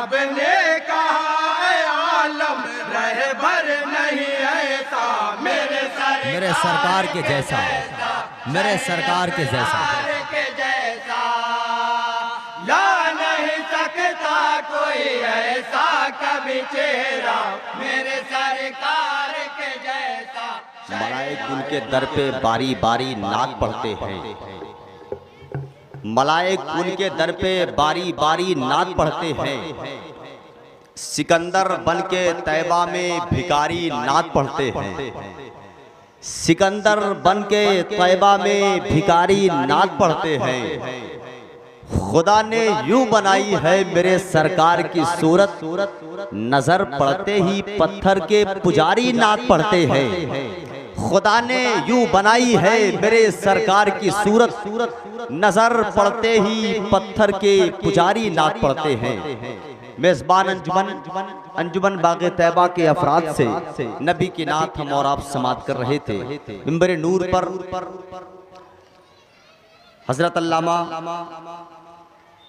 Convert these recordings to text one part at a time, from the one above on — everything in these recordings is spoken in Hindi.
रब ने कहा ऐ आलम रहबर नहीं ऐसा मेरे सरकार के जैसा, मेरे सरकार के जैसा ला नहीं सकता कोई ऐसा कभी चेहरा मेरे सरकार के जैसा। मलाइक उनके दर पे बारी बारी नात पढ़ते हैं, मलाइक उनके दर पे बारी बारी नात पढ़ते हैं। सिकंदर बन के तैबा में भिखारी नात पढ़ते हैं, सिकंदर बन के तैबा में भिखारी नात पढ़ते हैं। खुदा ने यूं बनाई है मेरे सरकार की सूरत, नजर पड़ते ही पत्थर के पुजारी नात पढ़ते हैं। खुदा ने यूं बनाई है मेरे सरकार की सूरत, नजर पड़ते ही पत्थर के पुजारी नात पढ़ते हैं। मेजबान अंजुमन बागे तैबा के अफराद से नबी की नात हम और आप समात कर रहे थे। मिंबर नूर पर हजरत अल्लामा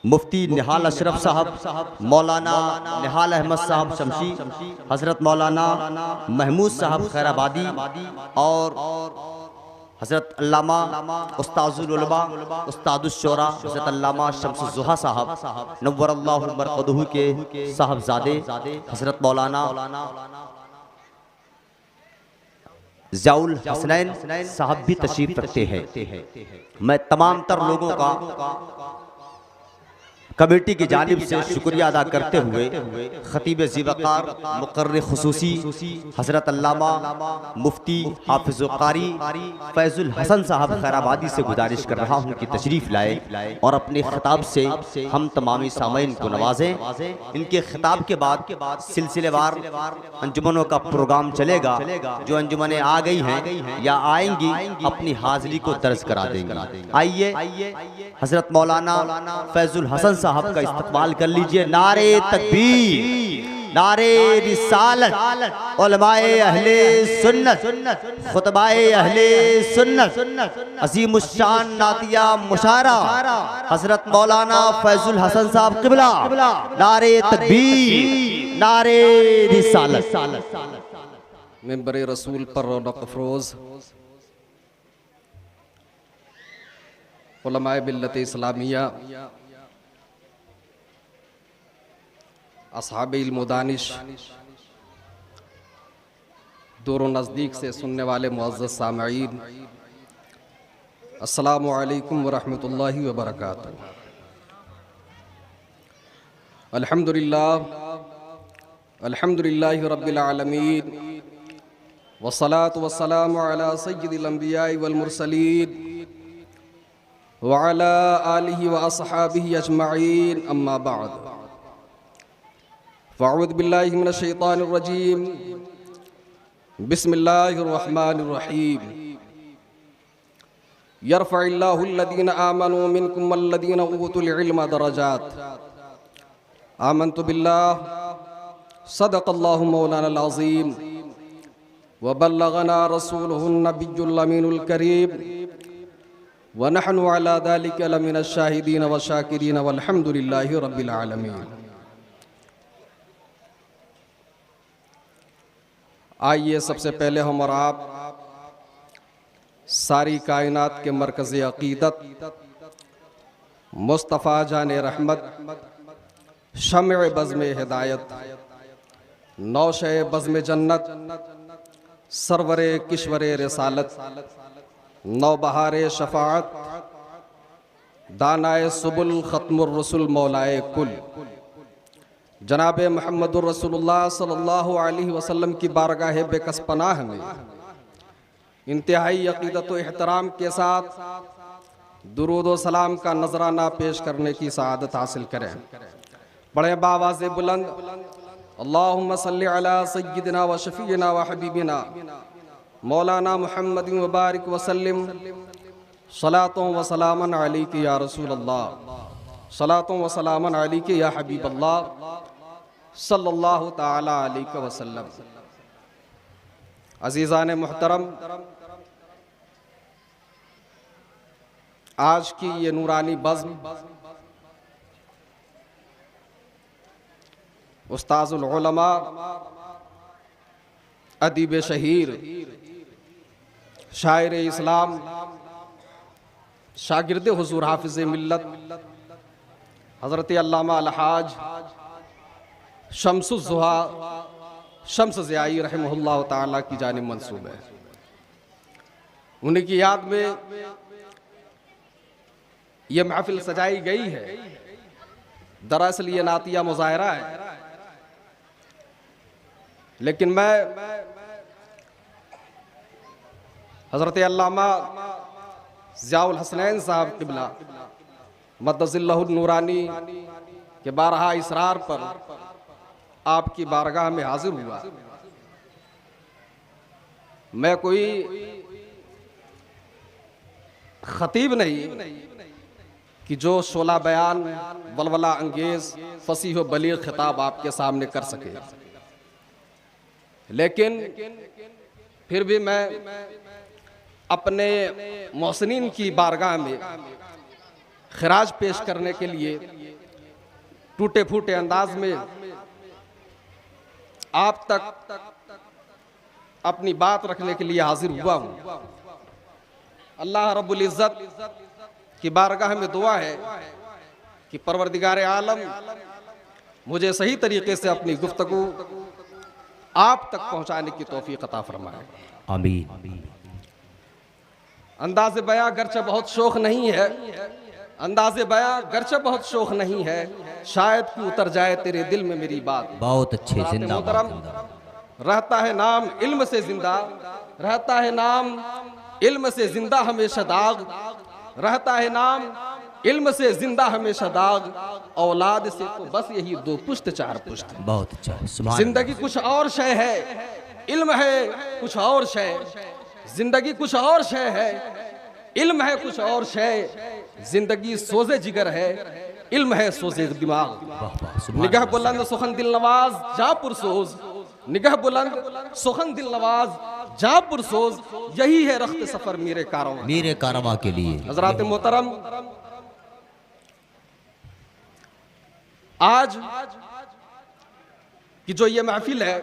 मुफ्ती निहाल अशरफ साहब, मौलाना निहाल अहमद साहब शमशी, हजरत मौलाना महमूद साहब खैराबादी और हजरत अल्लामा उस्ताजुल उलमा उस्तादुश शोरा हजरत अल्लामा शम्सुज़ ज़ुहा साहब नव्वरल्लाहु बरक़दहू के साहबजादे हजरत मौलाना ज़ियाउल हसनैन साहब भी तशरीफ रखते हैं। मैं तमाम तर लोगों का कमेटी की जानिब से शुक्रिया अदा करते हुए खतीब ज़ीवकार मुक़र्रिर खुसूसी हज़रत अल्लामा मुफ्ती हाफिज़ क़ारी फैज़ुल हसन साहब खैराबादी से गुजारिश कर रहा हूँ कि तशरीफ़ लाए और अपने खिताब से हम तमामी सामईन को नवाजें। इनके खिताब के बाद सिलसिलेवार अंजुमनों का प्रोग्राम चलेगा। जो अंजुमनें आ गई हैं या आएंगी अपनी हाज़िरी को दर्ज करा देंगी। आइए हज़रत मौलाना फैज़ुल हसन साहब का इस्तकबाल कर लीजिए। नारे तकबीर, नारे रिसालत, उलमाए अहले सुन्नत, खुतबाए अहले सुन्नत, अज़ीमुश्शान नातिया मुशारा हजरत मौलाना फैज़ुल हसन साहब क़िबला। नारे तकबीर, नारे रिसालत। मिंबर रसूल पर रौनक अफरोज़ उलमाए मिल्लत इस्लामिया, असहाबे इल्म दानिश, दूर नज़दीक से सुनने वाले मुअज़्ज़ज़ सामईन, अस्सलामु अलैकुम व रहमतुल्लाहि व बरकातुहू। अल्हम्दुलिल्लाहि रब्बिल आलमीन वस्सलातु वस्सलामु अला सय्यिदिल अंबियाइ वल मुरसलीन व अला आलिहि व अस्हाबिहि अजमईन, अम्मा बाद। फ़अऊज़ु बिल्लाहि मिनश शैतानिर रजीम, बिस्मिल्लाहिर रहमानिर रहीम। यरफ़इल्लाहु अल्लज़ीना आमनू मिनकुम वल्लज़ीना ऊतुल इल्म दरजात। आमन्तु बिल्लाह सदक़ल्लाहु मौलानाल अज़ीम व बल्लगना रसूलुहुन नबियुल अमीनुल करीम व नहनु अला ज़ालिका लमिनश शाहिदीन व शाकिरीन वल्हम्दुलिल्लाहि रब्बिल आलमीन। आइए सबसे पहले हम और आप सारी कायनात के मरकज़ अक़ीदत मुस्तफ़ा जान रहमत, शम्अ बज़्म हिदायत, नौशे बज़्म जन्नत, सरवरे किश्वरे रिसालत, नौबहारे शफ़ाअत, दानाए सुबुल ख़त्मुर रसूल मौलाए कुल जनाब मुहम्मदुर रसूलुल्लाह सल्लल्लाहु अलैहि वसल्लम की बारगाह बेकस पनाह में इंतहाई अक़ीदत व एहतराम के साथ दुरूद व सलाम का नजराना पेश करने की सआदत हासिल करें। बड़े बावाज़े बुलंद अल्लाहुम्मा सल्लि अला सय्यिदिना व शफ़ीना व हबीबिना मौलाना मुहम्मदिन व बारिक वसल्लिम सलातों व सलामन अलैका या रसूलल्लाह, सलातों व सलामन अलैका या हबीबल्लाह सल्लल्लाहु ताला अलैहि वसल्लम। अज़ीज़ान मुहतरम, आज की ये नूरानी बज़्म उस्ताजुल उलमा, अदीब शहीर, शायर इस्लाम, शागिर्द हुजूर हाफिज मिल्लत हज़रत अल्लामा अलहाज शम्सुज़्ज़ुहा शम्स ज़ियाई रहमहुल्लाह ताला की जानिब मंसूब है। उन्हीं की याद में ये महफिल सजाई गई है। दरअसल ये नातिया मुज़ाहरा है, लेकिन मैं हज़रत अल्लामा ज़ियाउल हसनैन साहब क़िबला मद्दज़िल्लहुल नूरानी के बारहा इसरार पर आपकी बारगाह में हाजिर हुआ। मैं कोई खतीब नहीं कि जो शोला बयान वलवला अंगेज फसीह व बलीग खिताब आपके सामने कर सके, लेकिन फिर भी मैं अपने मोहसिनीन की बारगाह में खिराज पेश करने के लिए टूटे फूटे अंदाज में आप तक अपनी बात रखने के लिए हाजिर हुआ हूँ। अल्लाह रब्बुल इज़्ज़त की बारगाह में दुआ है कि परवरदिगार आलम मुझे सही तरीके से अपनी गुफ्तगू आप तक पहुंचाने की तौफीक अता फरमाए। आमीन। अंदाज़े बयां गर्चे बहुत शौक नहीं है, अंदाज़े बयां गर्चे बहुत शौक नहीं है, शायद कि उतर जाए तेरे दिल में मेरी बात। बहुत अच्छे, मोहतरम, रहता है नाम इल्म से जिंदा, रहता है नाम इल्म से जिंदा हमेशा दाग, रहता है नाम इल्म से जिंदा हमेशा दाग, औलाद से तो बस यही दो पुश्त चार पुश्त। बहुत अच्छा। जिंदगी कुछ और शय है, इल्म है कुछ और शय, जिंदगी कुछ और शय है, इल्म है कुछ और शय, जिंदगी सोजे जिगर है, इल्म है सोजे दिमाग। निगाह बुलंद सुखन दिल नवाज जा पुरसोज, निगाह बुलंद सुखन दिल नवाज जा पुरसोज, यही है रख्त सफर मेरे कारवां के लिए। हजरात मोहतरम, आज की जो ये महफिल है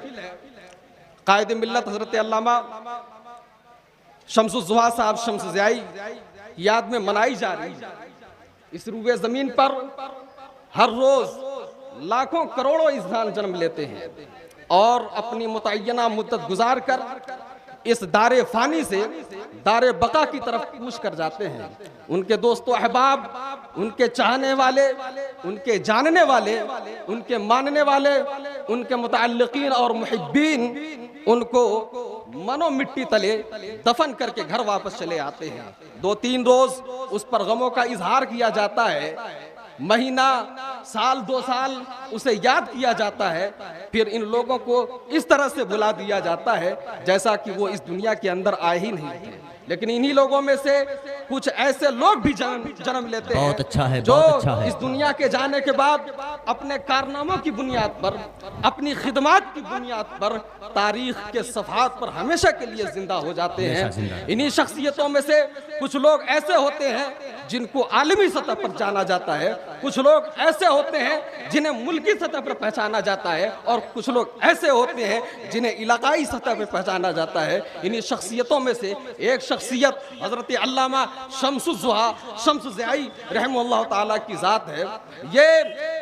कायद मिल्लत हजरत अल्लामा शम्सुज़्ज़ुहा साहब शम्स ज़ियाई याद में मनाई जा रही है। इस रूबे जमीन पर हर रोज लाखों करोड़ों इंसान जन्म लेते हैं और अपनी मुतय्यना मुद्दत गुजार कर इस दारे फानी से दारे बका की तरफ कूच कर जाते हैं। उनके दोस्तों अहबाब, उनके चाहने वाले, उनके जानने वाले, उनके मानने वाले, उनके मुतअल्लिकीन और मुहिब्बीन उनको मनो मिट्टी तले दफन करके घर वापस चले आते हैं। 2-3 रोज उस पर गमों का इजहार किया जाता है, महीना, साल, 2 साल उसे याद किया जाता है, फिर इन लोगों को इस तरह से बुला दिया जाता है जैसा कि वो इस दुनिया के अंदर आए ही नहीं थे। लेकिन इन्हीं लोगों में से कुछ ऐसे लोग भी जन्म लेते हैं बहुत अच्छा है, जो बहुत अच्छा है। इस दुनिया के जाने के बाद अपने कारनामों की बुनियाद पर, अपनी खिदमात की बुनियाद पर तारीख के सफ़हात पर हमेशा के लिए जिंदा हो जाते हैं। इन्हीं शख्सियतों में से कुछ लोग ऐसे होते हैं जिनको आलमी सतह पर जाना जाता है, कुछ लोग ऐसे होते हैं जिन्हें मुल्की सतह पर पहचाना जाता है, और कुछ लोग ऐसे होते हैं जिन्हें इलाकाई सतह पर पहचाना जाता है। इन्हीं शख्सियतों में से एक शख्सियत हजरत अल्लामा शम्सुज़्ज़ुहा शम्स ज़ियाई रहमतुल्लाह ताला की ज़ात है। ये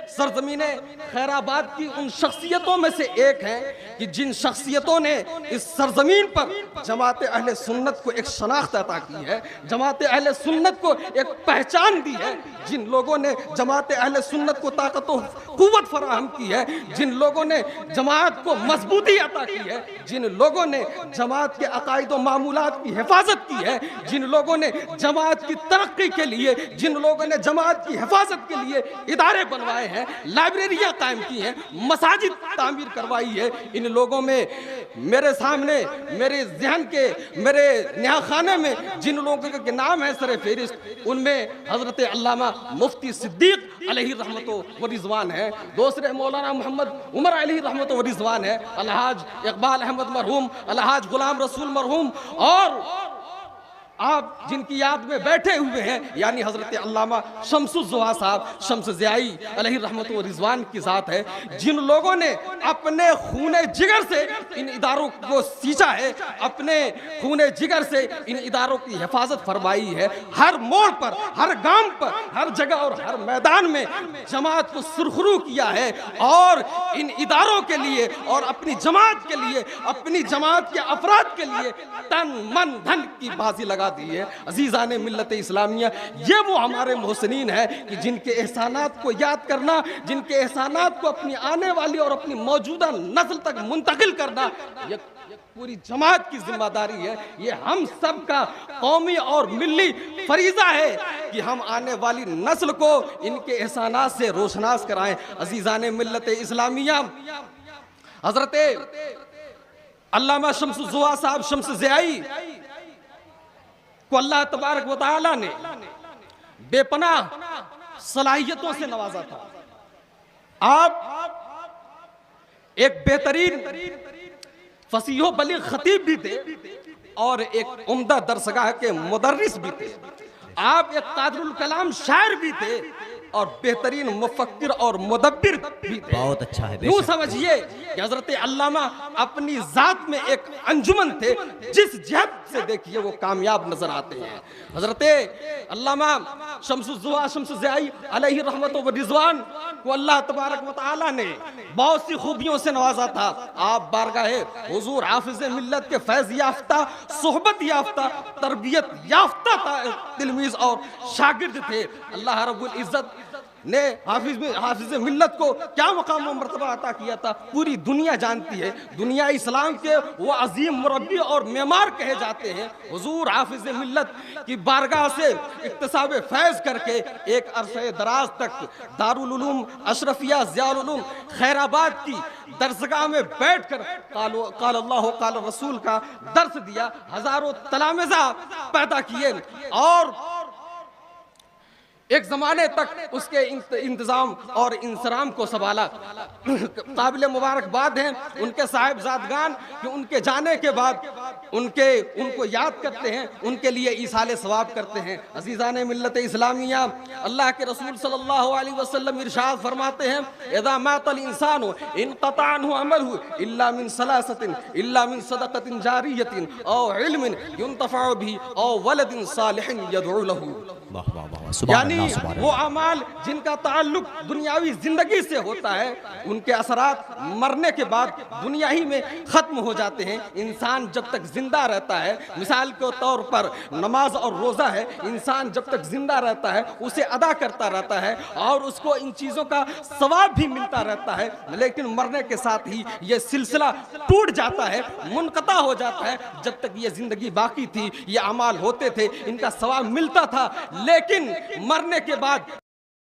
सरज़मीने खैराबाद की उन शख्सियतों में से एक है कि जिन शख्सियतों ने इस सरजमीन पर जमात अहले सुन्नत को एक शनाख्त अता की है, जमात अहले सुन्नत को एक पहचान दी है, जिन लोगों ने जमात अहले सुन्नत को ताकत और कुव्वत फराहम की है, जिन लोगों ने जमात को मजबूती अता की है, जिन लोगों ने जमात के अकायद व मामूलात की हिफाजत की है, जिन लोगों ने जमात की तरक्की के लिए, जिन लोगों ने जमात की हिफाजत के लिए इदारे बनवाए हैं, लाइब्रेरियां कायम की हैं, मसाजिद तामीर करवाई है, इन लोगों में मेरे सामने मेरे ज़हन के मेरे न्याह खाने में जिन लोगों के नाम है सर फेरिस्त, उनमें हजरत अल्लामा मुफ्ती सिद्दीक अलैहि रहमतो व रिज़वान है, दूसरे मौलाना मोहम्मद उमर अलैहि रहमतो व रिज़वान है, अलहाज इकबाल अहमद मरहूम, अलहाज गुलाम रसूल मरहूम, और आप जिनकी याद में बैठे हुए हैं, यानी हजरत अल्लामा शम्सुज़्ज़ोहा साहब शम्स ज़ियाई अलैहि रहमत व रिज़वान की ज़ात है, जिन लोगों ने अपने खूने जिगर से इन इदारों को सींचा है, अपने खूने जिगर से इन इदारों की हिफाजत फरमाई है। हर मोड़ पर, हर गांव पर, हर जगह और हर मैदान में जमात को सुरखरू किया है और इन इदारों के लिए और अपनी जमात के लिए, अपनी जमात के अफराद के लिए तन मन धन की बाजी लगा दी है। अजीज़ाने मिल्लत इस्लामिया, ये वो हमारे मोहसिनीन है कि जिनके एहसानात को याद करना, जिनके एहसानात को अपनी आने वाली और अपनी मौजूदा नस्ल तक मुंतकिल करना, ये पूरी जमात की जिम्मेदारी है। ये हम सब का कौमी और मिल्ली फरीजा है कि हम आने वाली नस्ल को इनके एहसानात से रोशनास कराएं। अजीज़ाने मिल्लत इस्लामिया, हजरत अल्लामा शम्सुज़्ज़ोहा साहब शम्स ज़ियाई को अल्लाह तबारक व तआला ने बेपनाह सलाहियतों से नवाजा था। आप एक बेहतरीन फसीहो बलीग खतीब भी थे और एक उम्दा दरसगाह के मुदर्रिस भी थे। आप एक कादरुल कलाम शायर भी थे और बेहतरीन मुफक्किर और मुदब्बिर भी थे। बहुत अच्छा है। यूं समझिए कि हजरत अल्लामा अपनी जात में एक अंजुमन थे, जिस जहत से देखिए वो कामयाब नजर आते हैं। हजरत अल्लामा शम्सुज़्ज़ोहा शम्स ज़ियाई अलैहि रहमत व रिज़वान को अल्लाह तबारक व तआला ने बहुत सी खूबियों से नवाजा था। आप बारगाहे हुजूर हाफिज़ मिल्लत के फैज़ याफ्ता, सोहबत याफ्ता, तरबियत याफ्ता तिलमीज़ और शागिर्द थे। अल्लाह रब्बुल इज़्ज़त ने हाफिज़ मिल्लत को क्या मकाम व मर्तबा अता किया था, पूरी दुनिया जानती है। दुनिया इस्लाम के वो अजीम मुरब्बी और मेमार कहे जाते हैं। हुजूर हाफिज़ मिल्लत की बारगाह से इक्तिसाब फैज़ करके एक अरसे दराज तक दारुल उलूम अशरफिया ज़ियाउल उलूम खैराबाद की दरसगाह में बैठकर क़ाल अल्लाह क़ाल रसूल का दर्स दिया। हज़ारों तलामिज़ा पैदा किए और एक ज़माने तक उसके इंतज़ाम और इंसराम को संभाला। काबिल मुबारकबाद हैं उनके साहिबजादगान कि उनके जाने के बाद उनको याद करते हैं, उनके लिए ईसाले सवाब करते हैं। अज़ीज़ाने मिल्लत इस्लामिया, अल्लाह के रसूल सल्लल्लाहु अलैहि वसल्लम इरशाद फरमाते हैं, इज़ा मातल इंसानु इनक़ता अन्हु अमलहु इल्ला मिन सलासतिन इल्ला मिन सदक़तिन जारियतिन औ इल्मिन युंतफ़अ बिही औ वलदिन सालिहिन यदउ लहु। यानी वो अमाल जिनका ताल्लुक दुनियावी जिंदगी से होता है, उनके असरात मरने के बाद दुनिया ही में खत्म हो जाते हैं। इंसान जब तक जिंदा रहता है, मिसाल के तौर पर नमाज और रोज़ा है, इंसान जब तक जिंदा रहता है उसे अदा करता रहता है और उसको इन चीज़ों का सवाब भी मिलता रहता है। लेकिन मरने के साथ ही ये सिलसिला टूट जाता है, मुनक़ता हो जाता है। जब तक ये जिंदगी बाकी थी, ये अमाल होते थे, इनका सवाब मिलता था, लेकिन मरने के बाद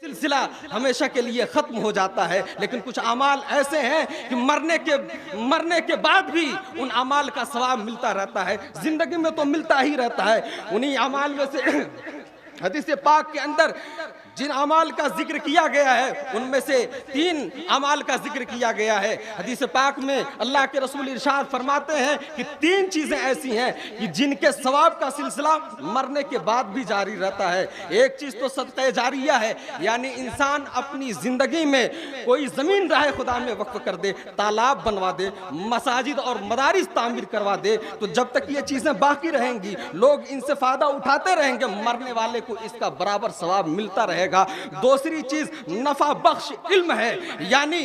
सिलसिला हमेशा के लिए खत्म हो जाता है। लेकिन कुछ अमाल ऐसे हैं कि मरने के बाद भी उन अमाल का सवाब मिलता रहता है, जिंदगी में तो मिलता ही रहता है। उन्हीं अमाल में से हदीस पाक के अंदर जिन अमाल का जिक्र किया गया है उनमें से 3 अमाल का जिक्र किया गया है। हदीस पाक में अल्लाह के रसूल इरशाद फरमाते हैं कि 3 चीज़ें ऐसी हैं कि जिनके सवाब का सिलसिला मरने के बाद भी जारी रहता है। एक चीज़ तो सदक़े जारिया है, यानी इंसान अपनी ज़िंदगी में कोई ज़मीन राह खुदा में वक्फ कर दे, तालाब बनवा दे, मसाजिद और मदारिस तामीर करवा दे, तो जब तक ये चीज़ें बाकी रहेंगी लोग इनसे फ़ायदा उठाते रहेंगे, मरने वाले को इसका बराबर सवाब मिलता रहेगा। दूसरी चीज नफा बख्श इल्म है, यानी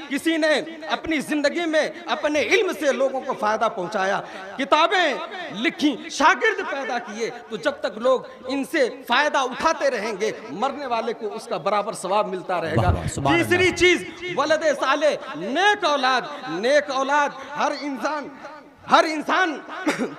किसी ने अपनी जिंदगी में अपने इल्म से लोगों को फायदा पहुंचाया, किताबें लिखी, शागिर्द पैदा किए, तो जब तक लोग इनसे फायदा उठाते रहेंगे मरने वाले को उसका बराबर सवाब मिलता रहेगा। तीसरी चीज वलदे साले, नेक औलाद। नेक औलाद हर इंसान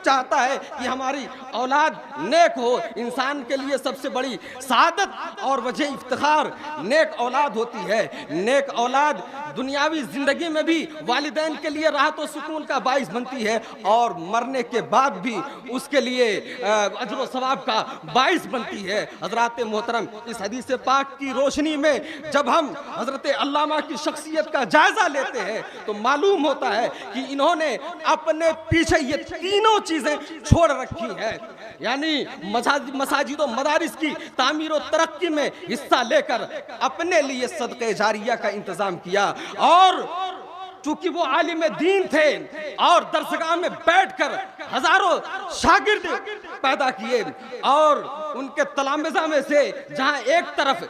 चाहता है कि हमारी औलाद नेक हो। इंसान के लिए सबसे बड़ी सादत और वजह इफ्तिखार नेक औलाद होती है। नेक औलाद दुनियावी जिंदगी में भी वालिदैन के लिए राहत और सुकून का बाइस बनती है और मरने के बाद भी उसके लिए अजर व सवाब का बाइस बनती है। हजरात मोहतरम, इस हदीस पाक की रोशनी में जब हम हजरत अल्लामा की शख्सियत का जायजा लेते हैं तो मालूम होता है कि इन्होंने अपने पीछे ये तीनों चीजें छोड़ रखी हैं, यानी मसाजिद और मदारिस की तामीर और तरक्की में हिस्सा लेकर अपने लिए सदक़े जारिया का इंतजाम किया। और चूंकि वो आलिम दीन थे और दरसगाह में बैठकर हजारों शागिर्द पैदा किए और उनके तलामिज़ा में से जहां एक तरफ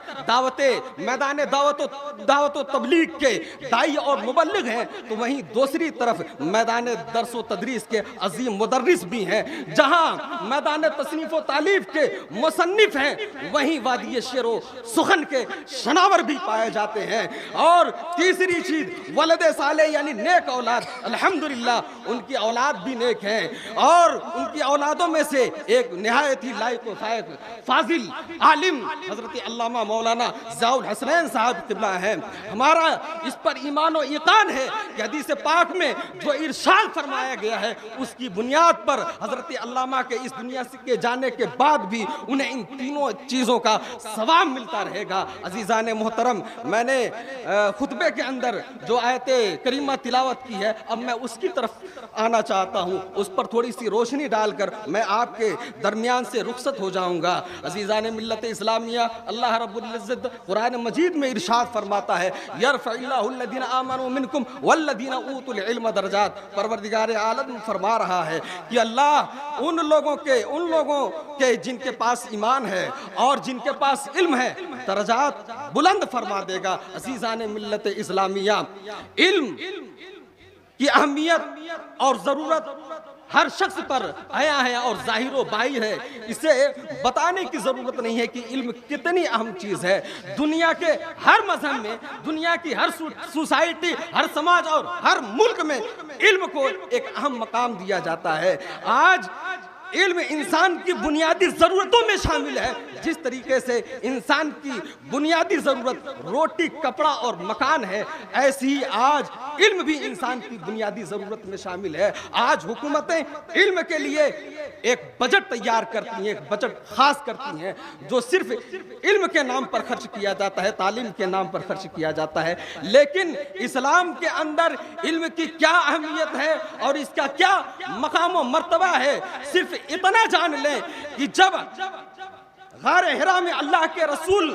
मैदान दावत तबलीग के दाई और मुबल्लिग हैं तो वहीं दूसरी तरफ मैदान दर्स व तदरीस के अजीम मुदर्रिस भी हैं। जहां मैदान तसनीफ व तालीफ के मुसन्निफ हैं वहीं वादी शेरो सुखन के शनावर भी पाए जाते हैं। और तीसरी चीज वलद साले यानी नेक औलाद, अल्हम्दुलिल्लाह उनकी औलाद भी नेक हैं और उनकी औलादों में से एक निहायत ही लायक व फायक फाजिल आलिम हजरत अल्लामा मौलाना ज़ियाउल हसनैन साहब क़िबला हैं। हमारा इस पर ईमान और यकीन है कि हदीस पाक में जो इरशाद फरमाया गया है उसकी बुनियाद पर हजरत अल्लामा के इस दुनिया से के जाने के बाद भी उन्हें इन तीनों चीज़ों का सवाब मिलता रहेगा। अजीज़ान मोहतरम, मैंने खुतबे के अंदर जो आयते करीमा तिलावत की है अब मैं उसकी तरफ आना चाहता हूँ, उस पर थोड़ी सी रोशनी डालकर मैं आपके दरमियान से रुखसत हो जाऊँगा। अजीज़ान मिल्लत इस्लामिया, अल्लाह रब्बुल इज़्ज़त कुरान मजीद में इरशाद फरमाता है यरफ़इल्लाहुल्लज़ीना आमनू मिनकुम वल्लज़ीना ऊतुल इल्म दरजात। परवरदिगार आलम फरमा रहा है कि अल्लाह उन लोगों के जिनके पास ईमान है और जिनके पास इल्म है दरजात बुलंद फरमा देगा। अजीज़ान मिल्लत इस्लामिया, इल्म की अहमियत और ज़रूरत हर शख्स पर आया है और जाहिर व बाहिर है। इसे बताने की ज़रूरत नहीं है कि इल्म कितनी अहम चीज़ है। दुनिया के हर मजहब में, दुनिया की हर सोसाइटी, हर समाज और हर मुल्क में इल्म को एक अहम मकाम दिया जाता है। आज इल्म इंसान की बुनियादी ज़रूरतों में शामिल है। जिस तरीके से इंसान की बुनियादी ज़रूरत रोटी, कपड़ा और मकान है, ऐसी ही आज इल्म भी इंसान की बुनियादी ज़रूरत में शामिल है। आज हुकूमतें इल्म के लिए एक बजट तैयार करती हैं, एक बजट खास करती हैं जो सिर्फ इल्म के नाम पर खर्च किया जाता है, तालीम के नाम पर खर्च किया जाता है। लेकिन इस्लाम के अंदर इल्म की क्या अहमियत है और इसका क्या मकाम व मर्तबा है, सिर्फ इतना जान लें कि जब गार हिरा में अल्लाह के रसूल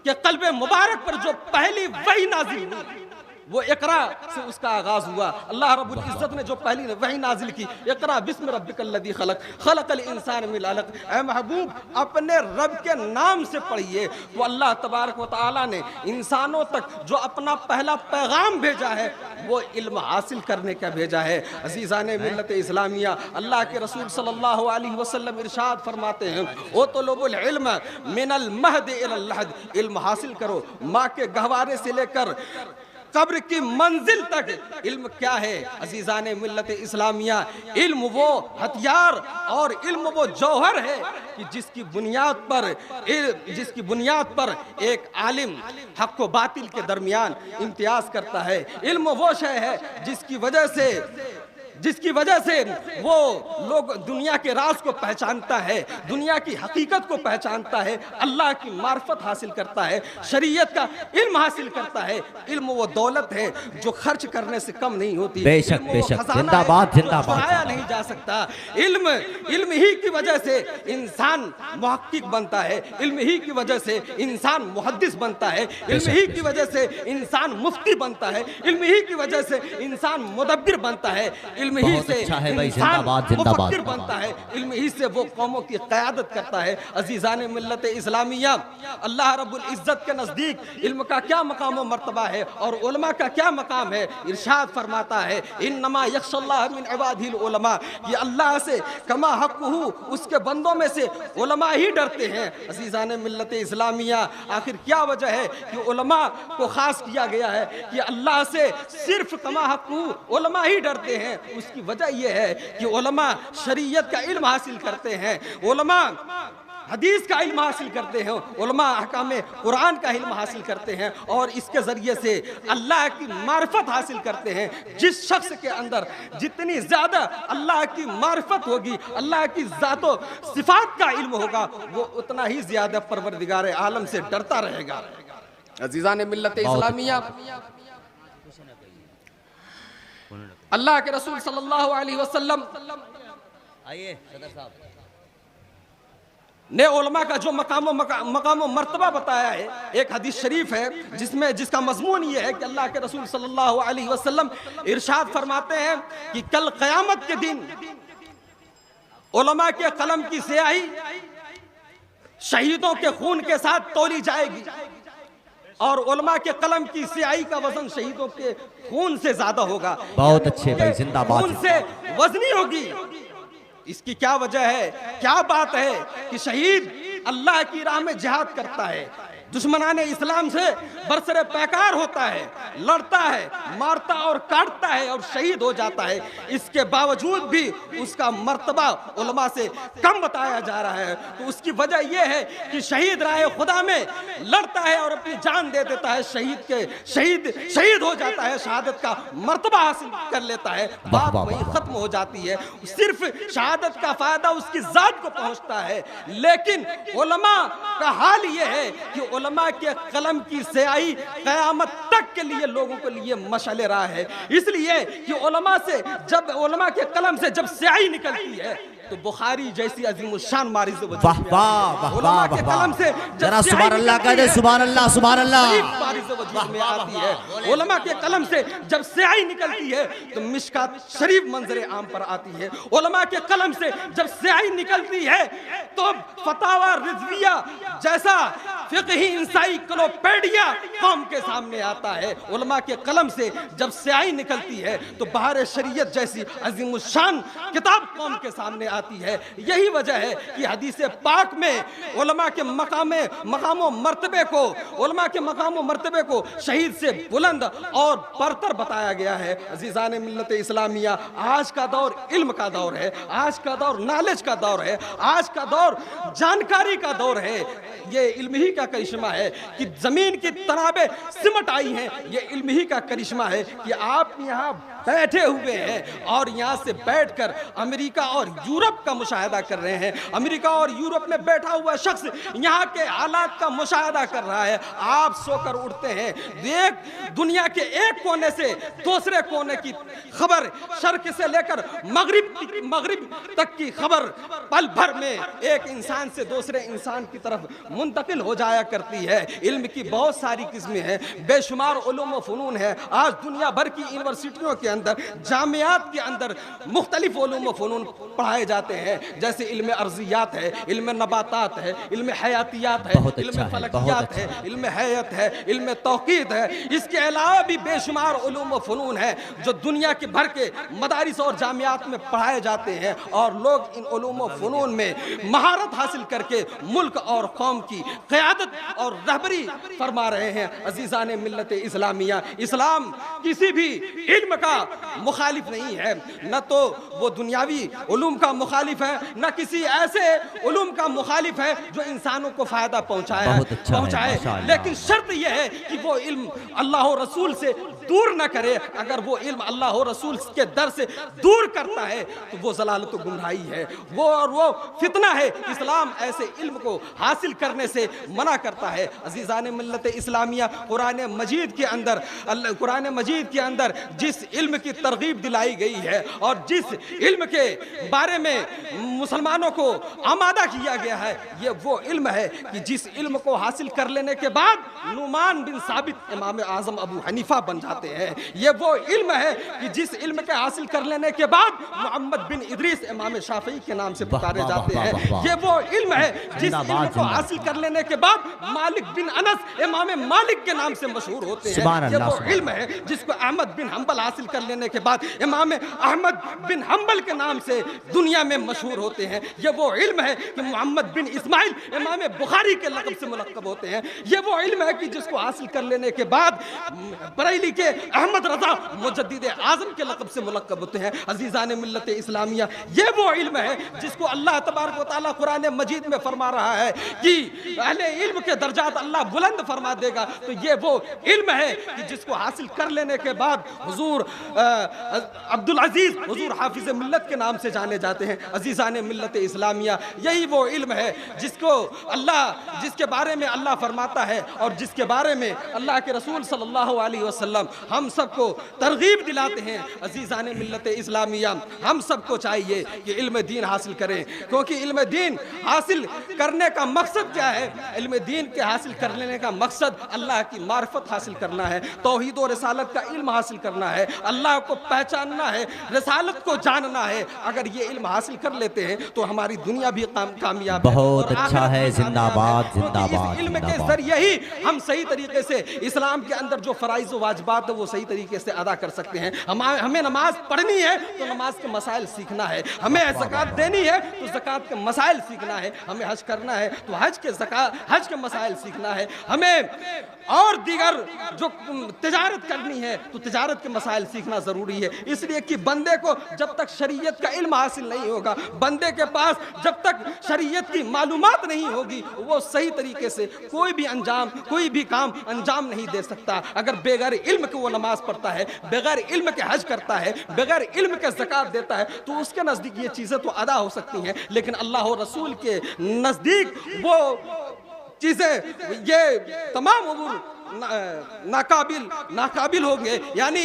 के कल्बे मुबारक पर जो पहली वही नाजिल हुई वो इकरा से उसका आगाज हुआ। अल्लाह रब्बुल इज़्ज़त ने जो पहली वही नाजिल की, इकरा बिस्म रब्बिकल्लज़ी खलक खलकल इंसान मिन अलक। ऐ महबूब, अपने रब के नाम से पढ़िए। तो अल्लाह तबारक व तआला ने इंसानों तक जो अपना पहला पैगाम भेजा है वो इल्म हासिल करने का भेजा है। अज़ीज़ान मिल्लत इस्लामिया, अल्लाह के रसूल सल्लल्लाहु अलैहि वसल्लम इरशाद फरमाते हैं ओ तलबुल इल्म मिनल महद इलल लहद। इल्म हासिल करो माँ के गहवारे से लेकर कब्र की मंजिल तक। इल्म क्या है अजीज़ान मिल्लत इस्लामिया? इल्म वो हथियार और इल्म वो जौहर है कि जिसकी बुनियाद पर एक आलिम हक व बातिल के दरमियान इम्तियाज करता है। इल्म वो शय है जिसकी वजह से वो लोग दुनिया के राज को पहचानता है, दुनिया की हकीकत को पहचानता है, अल्लाह की मार्फत हासिल करता है, शरीयत का इल्म हासिल करता है। इल्म वो दौलत है जो खर्च करने से कम नहीं होती। बेशक बेशक, जिंदाबाद जिंदाबाद। छुड़ाया नहीं जा सकता। इल्म ही की वजह से इंसान मुहक्किक बनता है, इल्म ही की वजह से इंसान मुहद्दिस बनता है, इल्म ही की वजह से इंसान मुफ्ती बनता है, इल्म ही की वजह से इंसान मुदब्बिर बनता है, इल्म ही से इंसान मुफक्किर बनता है, इल्म ही से वो कौमों की क़यादत करता है। अजीज़ान मिल्लत इस्लामिया, अल्लाह रब्बुल इज़्ज़त के नज़दीक इल्म का क्या मकाम व मर्तबा है और उलमा का क्या मकाम है? इरशाद फरमाता है इन्नमा यख्शल्लाह मिन इबादिल उलमा, कि अल्लाह से कमा हक़्क़ुहु, उसके बंदों में से उलमा ही डरते हैं। अजीज़ान मिल्लत इस्लामिया, आखिर क्या वजह है कि उलमा को खास किया गया है कि अल्लाह से सिर्फ कमा हक़्क़ुहु उलमा ही डरते हैं? उसकी वजह यह है कि उलमा शरीयत का इल्म हासिल करते हैं, उलमा हदीस का इल्म हासिल करते हैं, उलमा अहकाम कुरान का इल्म हासिल करते हैं और इसके ज़रिए से अल्लाह की मारिफत हासिल करते हैं। जिस शख्स के अंदर जितनी ज़्यादा अल्लाह की मारिफत होगी, अल्लाह की ज़ातो सिफात का इल्म होगा, वो उतना ही ज़्यादा परवरदिगार आलम से डरता रहेगा। अजीज़ान मिल्लत इस्लामिया, अल्लाह के रसूल सल्लल्लाहु अलैहि वसल्लम ने उलमा का जो मकाम मर्तबा बताया है, एक हदीस शरीफ है जिसका मजमून ये है कि अल्लाह के रसूल सल्लल्लाहु अलैहि वसल्लम इरशाद फरमाते हैं कि कल क़यामत के दिन उलमा के कलम की स्याही शहीदों के खून के साथ तोली जाएगी और उलमा के कलम की स्याही का वजन शहीदों के खून से ज्यादा होगा। बहुत अच्छे भाई, जिंदाबाद। खून से वजनी होगी। इसकी क्या वजह है, क्या बात है कि शहीद अल्लाह की राह में जिहाद करता है, दुश्मनाने इस्लाम से बरसरे पैकार होता है, लड़ता है, मारता और काटता है और शहीद हो जाता है। इसके बावजूद भी उसका मर्तबा उलमा से कम बताया जा रहा है। तो उसकी वजह यह है कि शहीद राह खुदा में लड़ता है और अपनी जान दे देता है, शहीद हो जाता है, शहादत का मर्तबा हासिल कर लेता है। बात वही खत्म हो जाती है। सिर्फ शहादत का फायदा उसकी जात को पहुंचता है। लेकिन उलमा का हाल यह है कि उलमा के कलम की स्याही क़यामत तक के लिए लोगों के लिए मशाले राह है। इसलिए कि उलमा के कलम से जब स्याही निकलती है तो बुखारी जैसी अजीमुशान मारिज़ वाह वाह वाह के कलम से जरा सुभान अल्लाह कह दे, सुभान अल्लाह, सुभान अल्लाह। मारिज़ वजूद में आती है। उलमा के कलम से जब स्याही निकलती है तो मिशकात शरीफ मंजरे आम पर आती है। उलमा के कलम से जब स्याही निकलती है तो फतावा रिजविया जैसा फिक़ही इंसाइक्लोपीडिया कौम के सामने आता है। उलमा के कलम से जब स्याही निकलती है तो बहार शरीयत जैसी अजीमुशान किताब कौम के सामने आती है। यही वजह है कि हदीस पाक में उलमा के मकाम मर्तबे को शहीद से बुलंद और बरतर बताया गया है। अजीज़ान मिल्लत इस्लामिया, आज का दौर इल्म का दौर है, आज का दौर नॉलेज का दौर है, आज का दौर जानकारी का दौर है। ये इल्म ही का करिश्मा है कि जमीन की तनाबें सिमट आई हैं। ये इल्म ही का करिश्मा है कि आप यहाँ बैठे हुए हैं और यहाँ से बैठकर अमेरिका और यूरोप का मुशाहिदा कर रहे हैं। अमेरिका और यूरोप में बैठा हुआ शख्स यहाँ के हालात का मुशाहिदा कर रहा है। आप सोकर उठते हैं, दुनिया के एक कोने से दूसरे कोने की खबर, शर्क से लेकर मगरिब तक की खबर पल भर में एक इंसान से दूसरे इंसान की तरफ मुंतकिल हो जाया करती है। इल्म की बहुत सारी किस्में हैं, बेशुमार उलूम व फ़नून है। आज दुनिया भर की यूनिवर्सिटियों के अंदर, जामियात के अंदर मुख्तलिफ उलूम व फ़नून पढ़ाए जाते हैं। जैसे इल्म अर्जियात है, इल्म नबातात है, इल्म हयातियात है, इल्म फलकियात है, इल्म हयत है, इल्म तौक़ीद है। इसके अलावा भी बेशुमार उलूम व फ़नून है जो दुनिया के भर के मदारिस और जामियात में पढ़ाए जाते हैं और लोग इन उलूम व फ़नून में महारत हासिल करके मुल्क और कौम की क़यादत और रहबरी फरमा रहे हैं। अजीज़ान मिल्लत इस्लामिया, इस्लाम किसी भी इल्म का मुखालिफ नहीं है, न तो वो दुनियावी उलूम का मुखालिफ है, न किसी ऐसे उलूम का मुखालिफ है जो इंसानों को फ़ायदा पहुँचाए। लेकिन शर्त यह है कि वो इल्म अल्लाह और रसूल से दूर न करे। अगर वो इल्म अल्लाह और रसूल के दर से दूर करता है तो वो ज़लालत और गुमराही है, वो फितना है। इस्लाम ऐसे इल्म को हासिल करने से मना करता है। अजीज़ान मिल्लत इस्लामिया, कुरान मजीद के अंदर जिस इल्म की तरगीब दिलाई गई है और जिस इल्म के बारे में मुसलमानों को आमादा किया गया है, ये वो इल्म है कि जिस इल्म को हासिल कर लेने के बाद नुमान बिन साबित इमाम आज़म अबू हनीफा बन जाते हैं। ये वो इल्म है कि जिस इल्म के हासिल कर लेने के बाद मोहम्मद बिन इदरीस इमाम शाफई के नाम से पुकारे जाते हैं। ये वो इल्म है जिस इल्म को हासिल कर लेने के बाद मालिक बिन अनस इमाम मालिक के नाम से मशहूर होते हैं। ये वो इल्म है जिसको अहमद बिन हंबल हासिल कर लेने के बाद इमाम अहमद बिन हंबल के नाम से दुनिया में मशहूर होते हैं। ये वो इल्म है कि मोहम्मद बिन इस्माइल इमाम बुखारी के लक़ब से मुलक़्क़ब होते हैं। ये वो इल्म है कि जिसको हासिल कर लेने के बाद बरेली के अहमद रजा मुजद्दिद आज़म के लक़ब से मुलक़्क़ब होते हैं। अज़ीज़ान मिल्लत इस्लामिया, ये वो इल्म है जिसको अल्लाह तबारक व तआला कुरान मजीद में फरमा रहा है कि अहले इल्म के दर्जात अल्लाह बुलंद फरमा देगा। तो ये वो इल्म है कि जिसको हासिल कर लेने के बाद हुजूर अब्दुल अजीज हुजूर हाफिज़ मिल्लत के नाम से जाने जाते हैं। अज़ीज़ान मिल्लत इस्लामिया, यही वो इल्म है जिसको अल्लाह, जिसके बारे में अल्लाह फरमाता है और जिसके बारे में अल्लाह के रसूल सल्लल्लाहु अलैहि वसल्लम हम सबको तरगीब दिलाते हैं। अज़ीज़ान मिल्लत इस्लामिया, हम सबको चाहिए कि इल्म दीन हासिल करें, क्योंकि इल्म दीन हासिल करने का मकसद क्या है? इल्म दीन के हासिल कर लेने का मकसद अल्लाह की मार्फत हासिल करना है, तौहीद और रिसालत का इल्म हासिल करना है, अल्लाह को पहचानना है, रिसालत को जानना है। अगर ये इल्म हासिल कर लेते हैं तो हमारी दुनिया भी कामयाब है। बहुत अच्छा है, जिंदाबाद जिंदाबाद। इस इल्म के जरिए ही हम सही तरीके से इस्लाम के अंदर जो फराइज व वाजिबात है वो सही तरीके से अदा कर सकते हैं। हमें नमाज पढ़नी है तो नमाज के मसाइल सीखना है, हमें ज़कात देनी है तो ज़कात के मसाइल सीखना है, हमें हज करना है तो हज के मसाइल सीखना है, हमें और दीगर जो तिजारत करनी है तो तिजारत के मसाइल सीखना ज़रूरी है। इसलिए कि बंदे को जब तक शरीयत का इल्म हासिल नहीं होगा, बंदे के पास जब तक शरीयत की मालूमात नहीं होगी, वो सही तरीके से कोई भी काम अंजाम नहीं दे सकता। अगर बगैर इल्म के वो नमाज पढ़ता है, बगैर इल्म के हज करता है, बगैर इल्म के ज़कात देता है तो उसके नज़दीक ये चीज़ें तो अदा हो सकती हैं, लेकिन अल्लाह और रसूल के नज़दीक वो चीज़ें ये तमाम उमूर नाकाबिल होंगे। यानी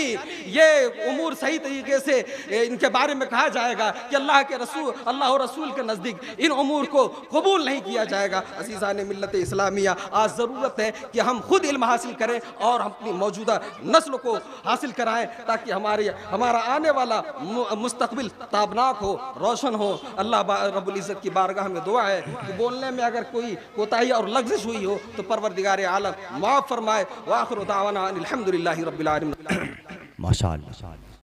ये उमूर सही तरीके से इनके बारे में कहा जाएगा कि अल्लाह और रसूल के नज़दीक इन उमूर को कबूल नहीं किया जाएगा। अज़ीज़ान मिल्लत इस्लामिया, आज ज़रूरत है कि हम खुद इल्म हासिल करें और अपनी मौजूदा नस्ल को हासिल कराएं ताकि हमारा आने वाला मुस्तक़बिल ताबनाक हो, रोशन हो। अल्लाह रब्बुल इज़्ज़त की बारगाह में दुआ है कि बोलने में अगर कोई कोताही और लग़्ज़िश हुई हो तो परवरदिगार आलम माफ़ फरमाए। वाखिर दावाना अनिल हम्दुलिल्लाहि रब्बिल आलमीन। माशाअल्लाह।